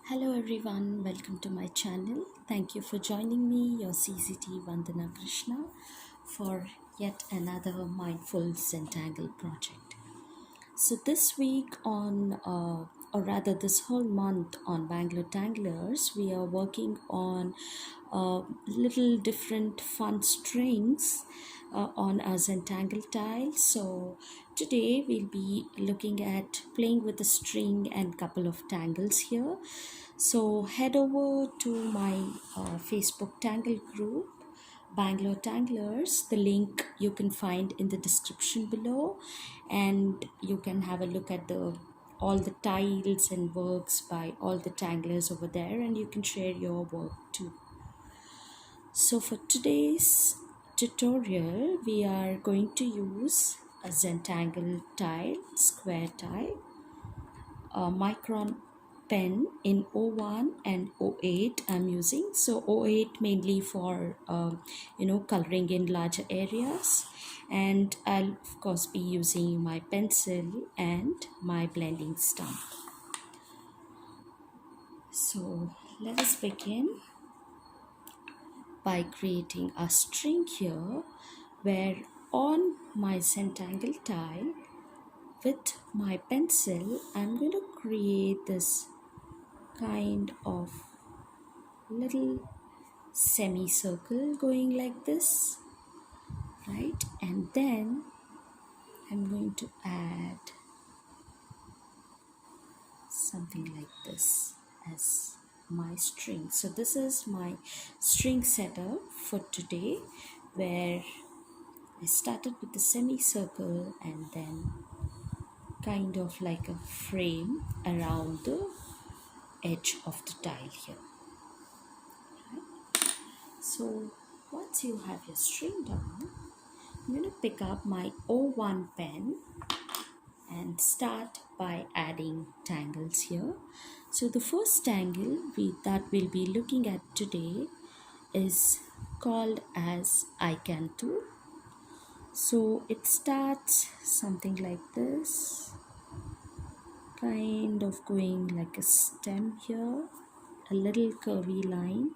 Hello everyone, welcome to my channel. Thank you for joining me, your CZT Vandana Krishna, for yet another mindful Zentangle project. So this week or rather this whole month on Bangalore Tanglers, we are working on little different fun strings on a Zentangle tile. So today we'll be looking at playing with the string and couple of tangles here. So head over to my Facebook Tangle group, Bangalore Tanglers. The link you can find in the description below, and you can have a look at all the tiles and works by all the tanglers over there, and you can share your work too. So for today's tutorial, we are going to use a Zentangle tile, square tile, a micron pen in O1 and O8 I'm using. So O8 mainly for coloring in larger areas, and I'll of course be using my pencil and my blending stump. So let us begin by creating a string here, where on my Zentangle tile with my pencil I'm going to create this kind of little semicircle going like this, right? And then I'm going to add something like this as my string. So this is my string setup for today, where I started with the semicircle and then kind of like a frame around the edge of the tile here. So once you have your string down, I'm going to pick up my O1 pen and start by adding tangles here. So the first tangle that we'll be looking at today is called as ICANTOO. So it starts something like this, kind of going like a stem here, a little curvy line,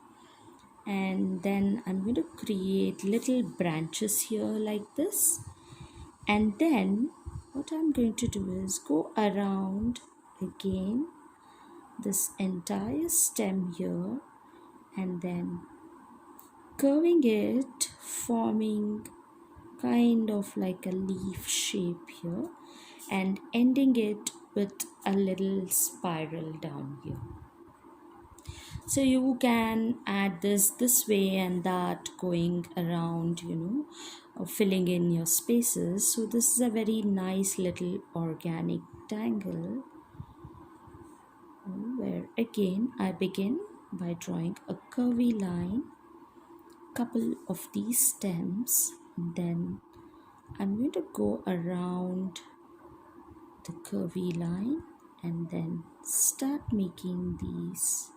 and then I'm going to create little branches here like this. And then what I'm going to do is go around again this entire stem here, and then curving it, forming kind of like a leaf shape here, and ending it with a little spiral down here. So you can add this way and that, going around, filling in your spaces. So this is a very nice little organic tangle, where again I begin by drawing a curvy line, couple of these stems, and then I'm going to go around the curvy line and then start making these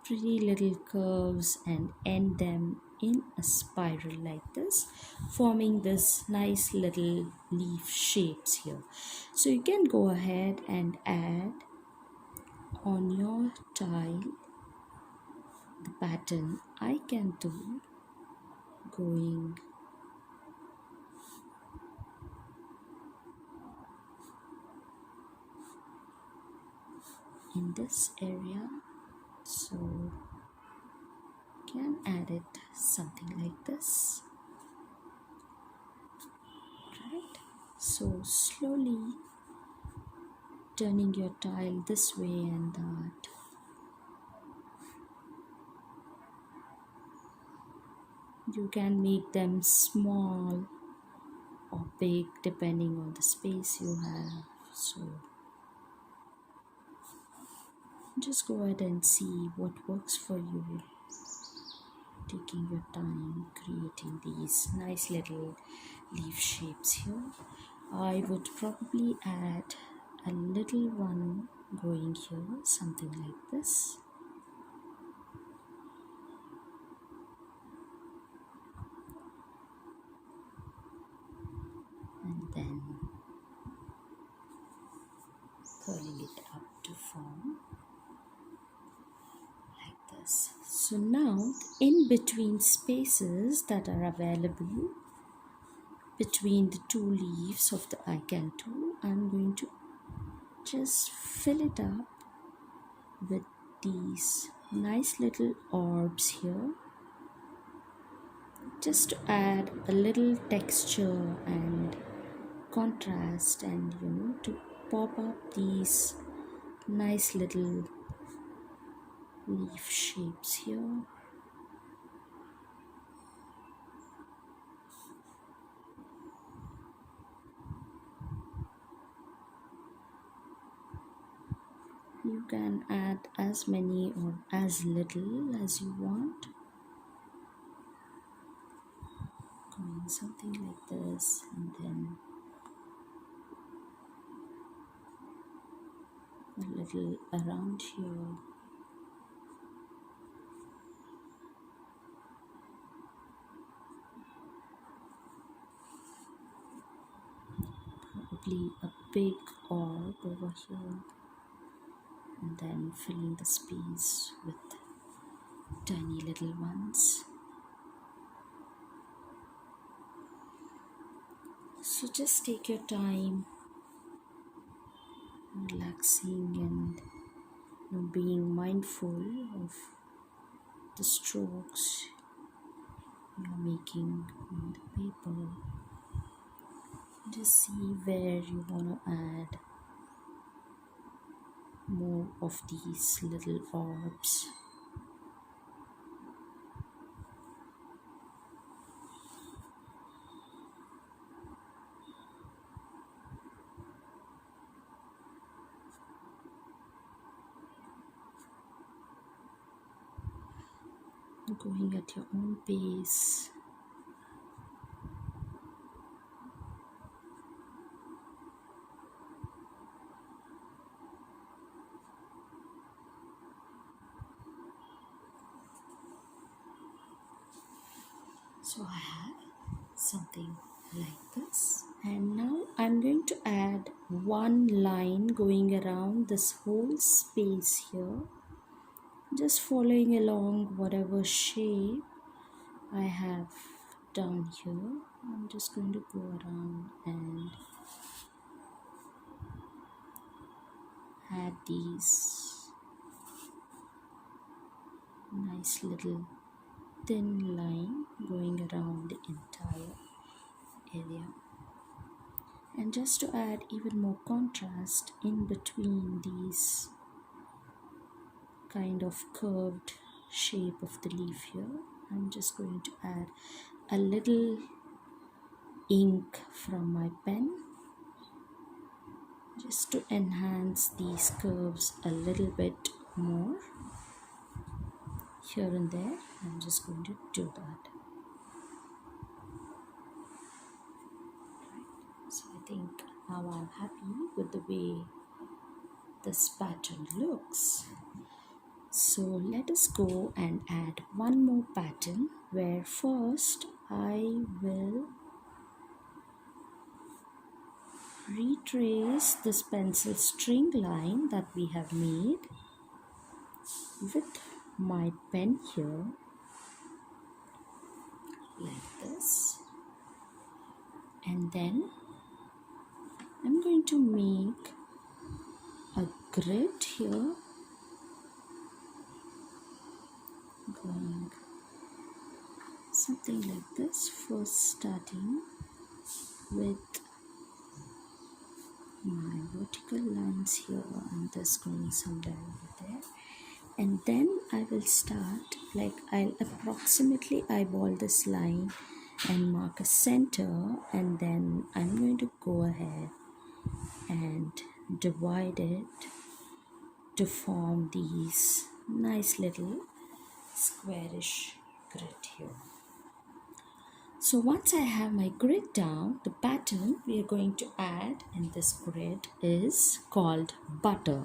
pretty little curves and end them in a spiral like this, forming this nice little leaf shapes here. So you can go ahead and add on your tile the pattern ICANTOO going in this area. So you can add it something like this, right? So slowly turning your tile this way and that. You can make them small or big depending on the space you have. So just go ahead and see what works for you, taking your time creating these nice little leaf shapes here. I would probably add a little one going here, something like this. And then curling it up to form Yes. So now, in between spaces that are available between the two leaves of the ICANTOO, I'm going to just fill it up with these nice little orbs here, just to add a little texture and contrast, and to pop up these nice little leaf shapes here. You can add as many or as little as you want, going something like this, and then a little around here. Probably a big orb over here, and then filling the space with tiny little ones. So just take your time, relaxing and being mindful of the strokes you're making on the paper. Just see where you want to add more of these little orbs. Going at your own pace. So I have something like this, and now I'm going to add one line going around this whole space here, just following along whatever shape I have down here. I'm just going to go around and add these nice little thin line going around the entire area. And just to add even more contrast in between these kind of curved shape of the leaf here, I'm just going to add a little ink from my pen, just to enhance these curves a little bit more here and there. I'm just going to do that. So I think now I'm happy with the way this pattern looks. So let us go and add one more pattern, where first I will retrace this pencil string line that we have made with my pen here, like this, and then I'm going to make a grid here, going something like this, first starting with my vertical lines here and this going somewhere over there, and then I will start, like I'll approximately eyeball this line and mark a center, and then I'm going to go ahead and divide it to form these nice little squarish grid here. So once I have my grid down, the pattern we are going to add in this grid is called butter.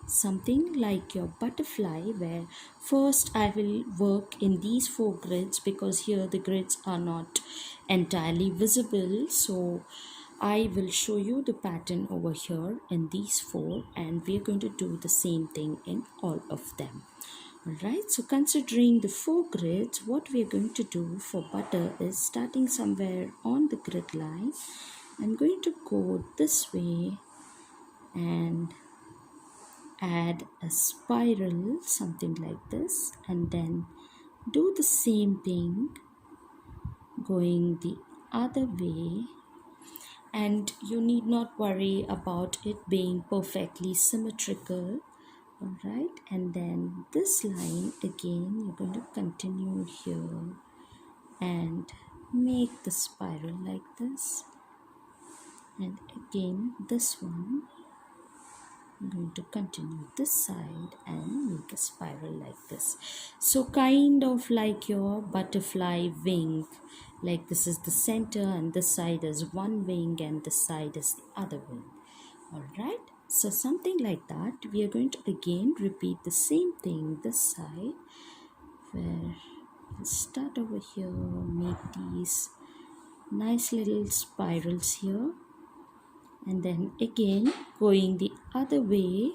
Something like your butterfly, where first I will work in these 4 grids, because here the grids are not entirely visible. So I will show you the pattern over here in these 4, and we are going to do the same thing in all of them. Alright, so considering the 4 grids, what we are going to do for butter is starting somewhere on the grid line. I'm going to go this way and add a spiral, something like this, and then do the same thing going the other way. And you need not worry about it being perfectly symmetrical. Alright, and then this line again, you're going to continue here and make the spiral like this. And again, this one, I'm going to continue this side and make a spiral like this. So kind of like your butterfly wing, like this is the center and this side is one wing and this side is the other wing. Alright, so something like that. We are going to again repeat the same thing this side, where we'll start over here, make these nice little spirals here, and then again going the other way,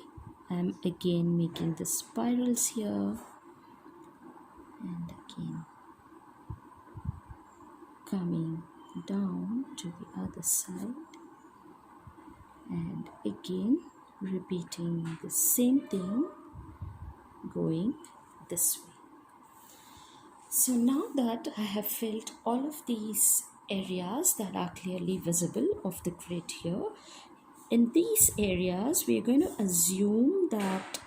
I'm again making the spirals here, and again coming down to the other side, and again repeating the same thing going this way. So now that I have filled all of these areas that are clearly visible of the grid here, in these areas we are going to assume that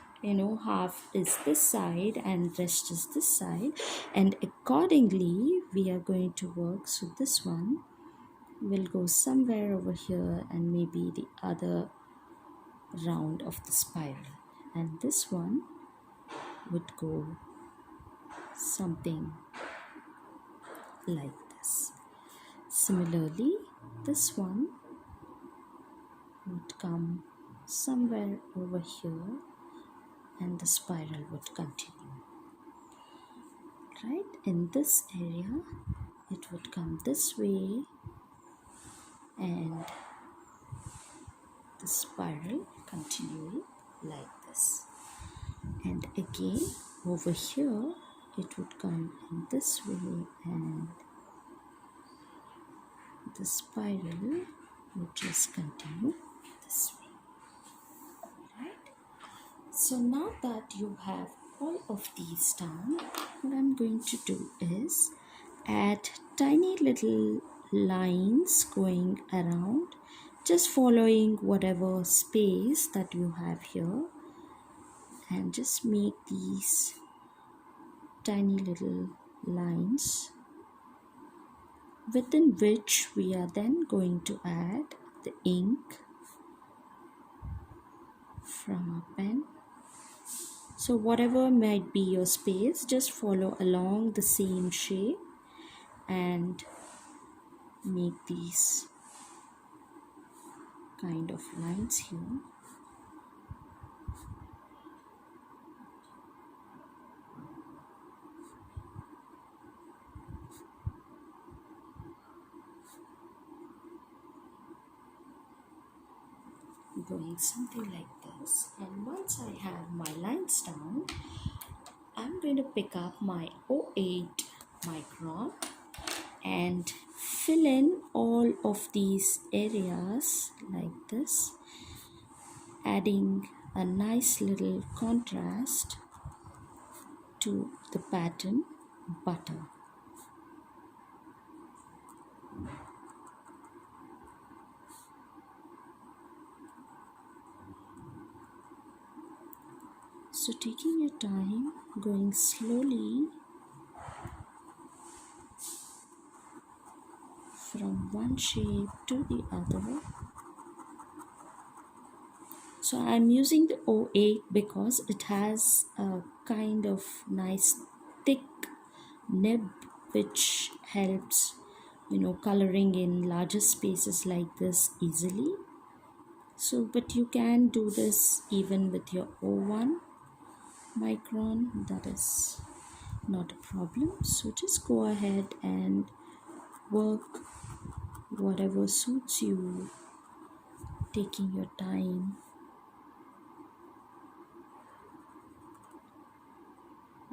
half is this side and rest is this side, and accordingly we are going to work. So this one will go somewhere over here and maybe the other round of the spiral, and this one would go something like this. Similarly, this one would come somewhere over here and the spiral would continue. Right, in this area it would come this way and the spiral continuing like this, and again over here it would come in this way and the spiral would just continue this way. Right, so now that you have all of these done, what I'm going to do is add tiny little lines going around, just following whatever space that you have here, and just make these tiny little lines within which we are then going to add the ink from our pen. So whatever might be your space, just follow along the same shape and make these kind of lines here. Going something like this, and once I have my lines down, I'm going to pick up my 0.8 micron and fill in all of these areas like this, adding a nice little contrast to the pattern butter. So taking your time, going slowly from one shape to the other. So I'm using the 0.8 because it has a kind of nice thick nib which helps coloring in larger spaces like this easily. So but you can do this even with your 0.1 micron, that is not a problem. So just go ahead and work whatever suits you, taking your time.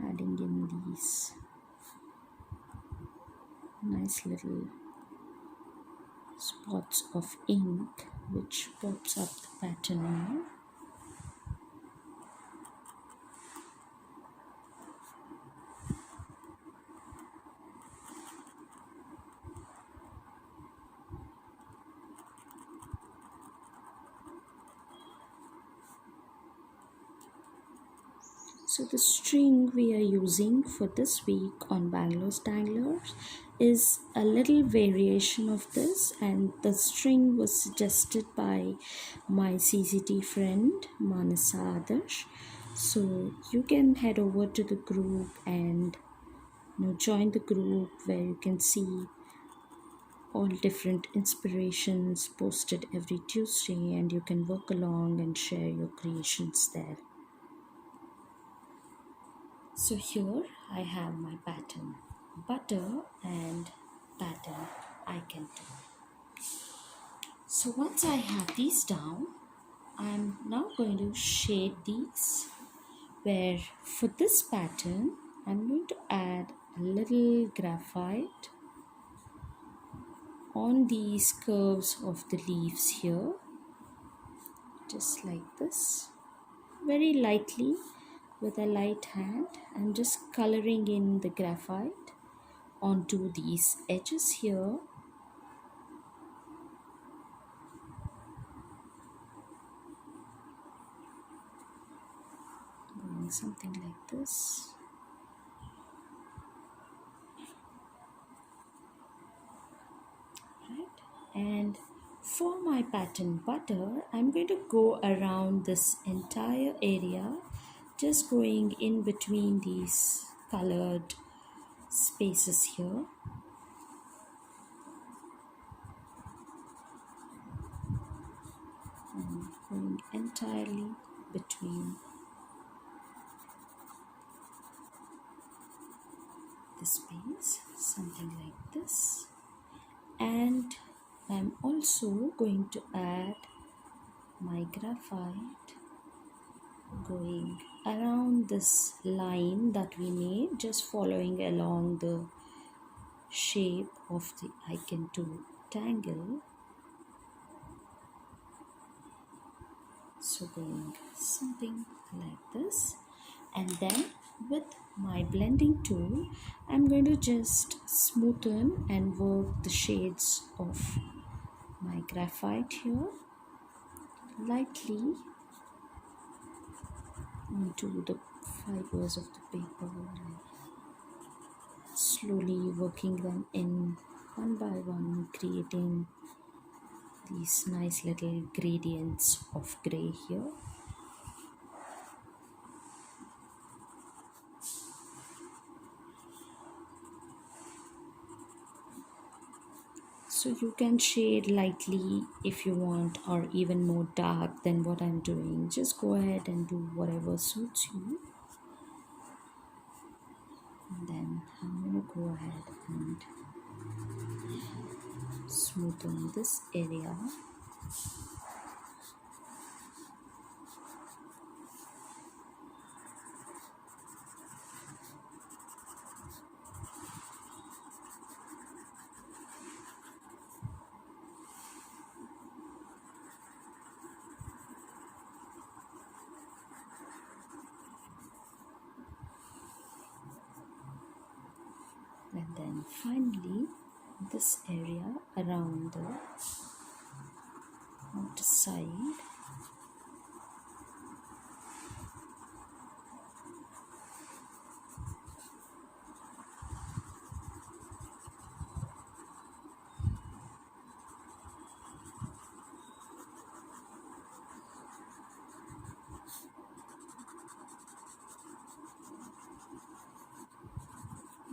adding in these nice little spots of ink which pops up the pattern more. So the string we are using for this week on Bangalore's Tanglers is a little variation of this, and the string was suggested by my CZT friend Manasa Adarsh. So you can head over to the group and join the group where you can see all different inspirations posted every Tuesday, and you can work along and share your creations there. So here I have my pattern butter and pattern ICANTOO. So once I have these down, I'm now going to shade these, where for this pattern I'm going to add a little graphite on these curves of the leaves here, just like this, very lightly. With a light hand, I'm just coloring in the graphite onto these edges here. Going something like this. Right? And for my pattern butter, I'm going to go around this entire area, just going in between these colored spaces here. And going entirely between the space, something like this. And I'm also going to add my graphite going around this line that we made, just following along the shape of the ICANTOO tangle. So going something like this, and then with my blending tool I'm going to just smoothen and work the shades of my graphite here lightly onto the fibers of the paper, and slowly working them in one by one, creating these nice little gradients of gray here. So you can shade lightly if you want, or even more dark than what I'm doing. Just go ahead and do whatever suits you. And then I'm going to go ahead and smoothen this area. And then finally this area around the outer side.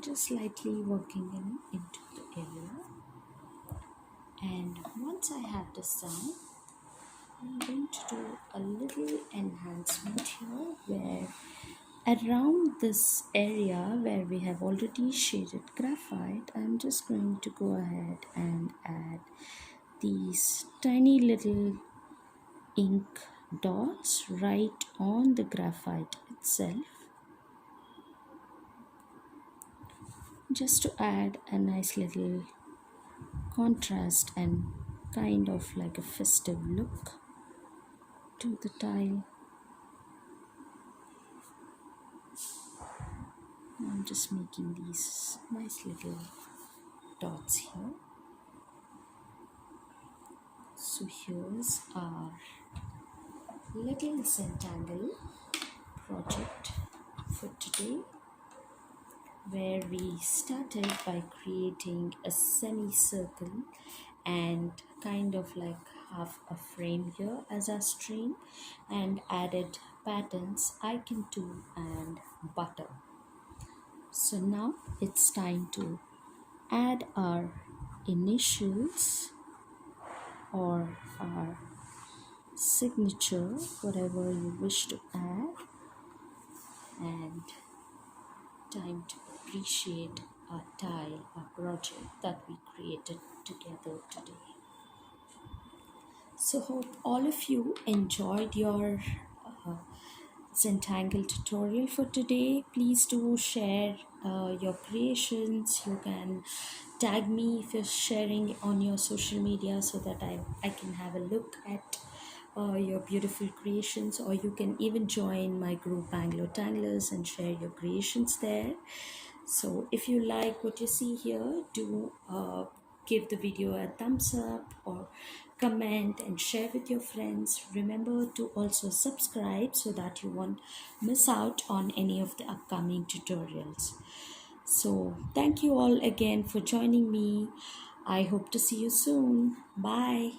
Just lightly working into the area. And once I have this done, I'm going to do a little enhancement here, where around this area where we have already shaded graphite, I'm just going to go ahead and add these tiny little ink dots right on the graphite itself. just to add a nice little contrast and kind of like a festive look to the tile. I'm just making these nice little dots here. So here's our little Zentangle project for today, where we started by creating a semicircle and kind of like half a frame here as our string, and added patterns ICANTOO and butter. So now it's time to add our initials or our signature, whatever you wish to add, and time to appreciate our tile, our project that we created together today. So hope all of you enjoyed your Zentangle tutorial for today. Please do share your creations. You can tag me if you're sharing on your social media so that I can have a look at your beautiful creations, or you can even join my group Tanglers and share your creations there. So if you like what you see here, do give the video a thumbs up or comment and share with your friends. Remember to also subscribe so that you won't miss out on any of the upcoming tutorials. So thank you all again for joining me. I hope to see you soon. Bye.